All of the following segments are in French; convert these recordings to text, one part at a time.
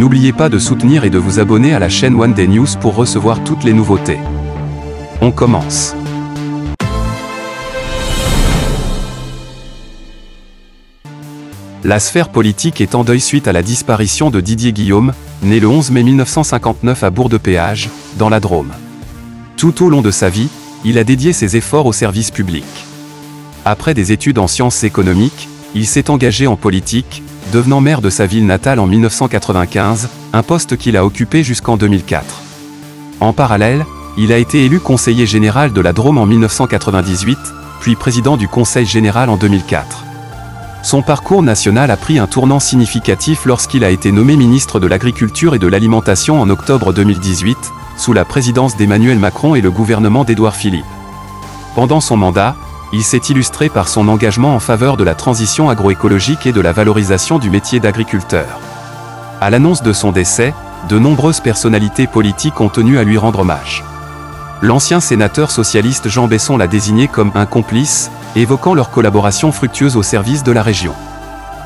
N'oubliez pas de soutenir et de vous abonner à la chaîne One Day News pour recevoir toutes les nouveautés. On commence. La sphère politique est en deuil suite à la disparition de Didier Guillaume, né le 11 mai 1959 à Bourg-de-Péage, dans la Drôme. Tout au long de sa vie, il a dédié ses efforts au service public. Après des études en sciences économiques, il s'est engagé en politique, devenant maire de sa ville natale en 1995, un poste qu'il a occupé jusqu'en 2004. En parallèle, il a été élu conseiller général de la Drôme en 1998, puis président du Conseil général en 2004. Son parcours national a pris un tournant significatif lorsqu'il a été nommé ministre de l'Agriculture et de l'Alimentation en octobre 2018, sous la présidence d'Emmanuel Macron et le gouvernement d'Édouard Philippe. Pendant son mandat, il s'est illustré par son engagement en faveur de la transition agroécologique et de la valorisation du métier d'agriculteur. À l'annonce de son décès, de nombreuses personnalités politiques ont tenu à lui rendre hommage. L'ancien sénateur socialiste Jean Besson l'a désigné comme un complice, évoquant leur collaboration fructueuse au service de la région.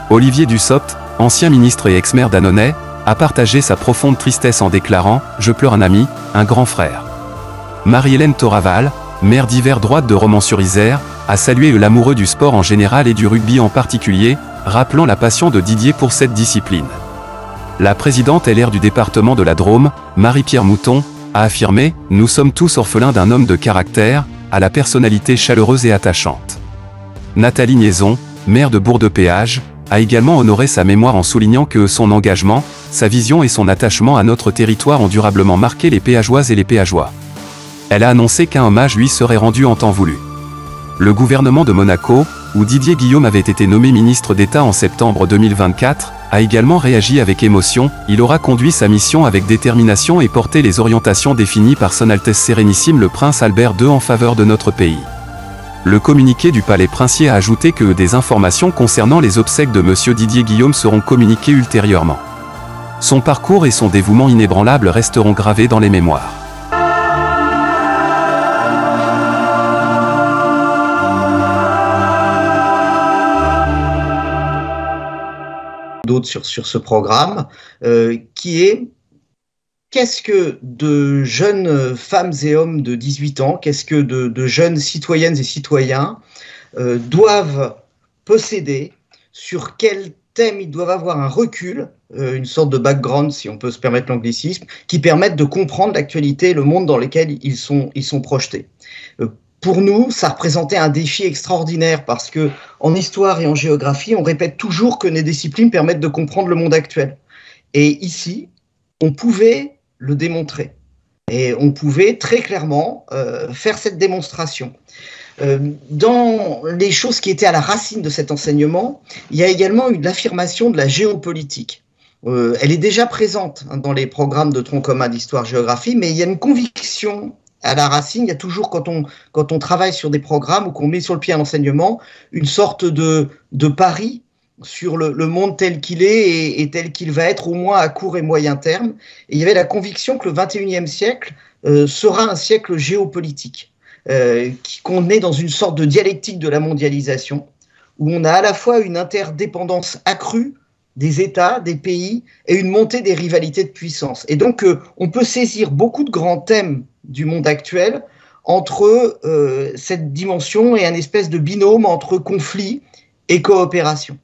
Olivier Dussopt, ancien ministre et ex-maire d'Annonay, a partagé sa profonde tristesse en déclarant « Je pleure un ami, un grand frère ». Marie-Hélène Toraval, maire d'hiver droite de Romans-sur-Isère, a salué l'amoureux du sport en général et du rugby en particulier, rappelant la passion de Didier pour cette discipline. La présidente LR du département de la Drôme, Marie-Pierre Mouton, a affirmé « Nous sommes tous orphelins d'un homme de caractère, à la personnalité chaleureuse et attachante ». Nathalie Niaison, maire de Bourg-de-Péage, a également honoré sa mémoire en soulignant que son engagement, sa vision et son attachement à notre territoire ont durablement marqué les Péageoises et les Péageois. Elle a annoncé qu'un hommage lui serait rendu en temps voulu. Le gouvernement de Monaco, où Didier Guillaume avait été nommé ministre d'État en septembre 2024, a également réagi avec émotion. Il aura conduit sa mission avec détermination et porté les orientations définies par Son Altesse Sérénissime le Prince Albert II en faveur de notre pays. Le communiqué du Palais Princier a ajouté que des informations concernant les obsèques de M. Didier Guillaume seront communiquées ultérieurement. Son parcours et son dévouement inébranlable resteront gravés dans les mémoires. D'autres sur ce programme, qui est qu'est-ce que de jeunes femmes et hommes de 18 ans, qu'est-ce que de jeunes citoyennes et citoyens doivent posséder, sur quel thème ils doivent avoir un recul, une sorte de background, si on peut se permettre l'anglicisme, qui permettent de comprendre l'actualité et le monde dans lequel ils sont projetés. Pour nous, ça représentait un défi extraordinaire parce que en histoire et en géographie, on répète toujours que les disciplines permettent de comprendre le monde actuel. Et ici, on pouvait le démontrer. Et on pouvait très clairement faire cette démonstration. Dans les choses qui étaient à la racine de cet enseignement, il y a également eu l'affirmation de la géopolitique. Elle est déjà présente dans les programmes de tronc commun d'histoire-géographie, mais il y a une conviction à la racine. Il y a toujours, quand on travaille sur des programmes ou qu'on met sur le pied un enseignement, une sorte de pari sur le monde tel qu'il est et tel qu'il va être, au moins à court et moyen terme. Et il y avait la conviction que le XXIe siècle sera un siècle géopolitique, qu'on est dans une sorte de dialectique de la mondialisation, où on a à la fois une interdépendance accrue des États, des pays, et une montée des rivalités de puissance. Et donc, on peut saisir beaucoup de grands thèmes du monde actuel entre cette dimension et un espèce de binôme entre conflit et coopération.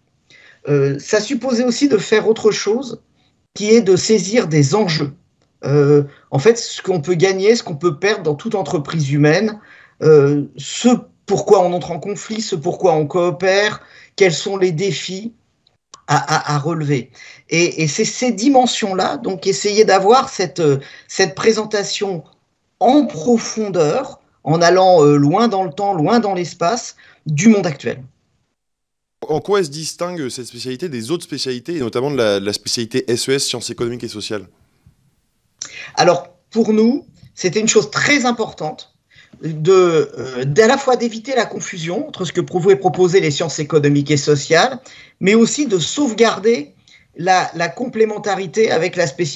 Ça supposait aussi de faire autre chose, qui est de saisir des enjeux. En fait, ce qu'on peut gagner, ce qu'on peut perdre dans toute entreprise humaine, ce pourquoi on entre en conflit, ce pourquoi on coopère, quels sont les défis à relever. Et c'est ces dimensions-là, donc essayer d'avoir cette présentation en profondeur, en allant loin dans le temps, loin dans l'espace, du monde actuel. En quoi elle se distingue, cette spécialité, des autres spécialités, et notamment de la spécialité SES, sciences économiques et sociales? Alors, pour nous, c'était une chose très importante d'à la fois d'éviter la confusion entre ce que pouvaient proposer les sciences économiques et sociales, mais aussi de sauvegarder la complémentarité avec la spécialité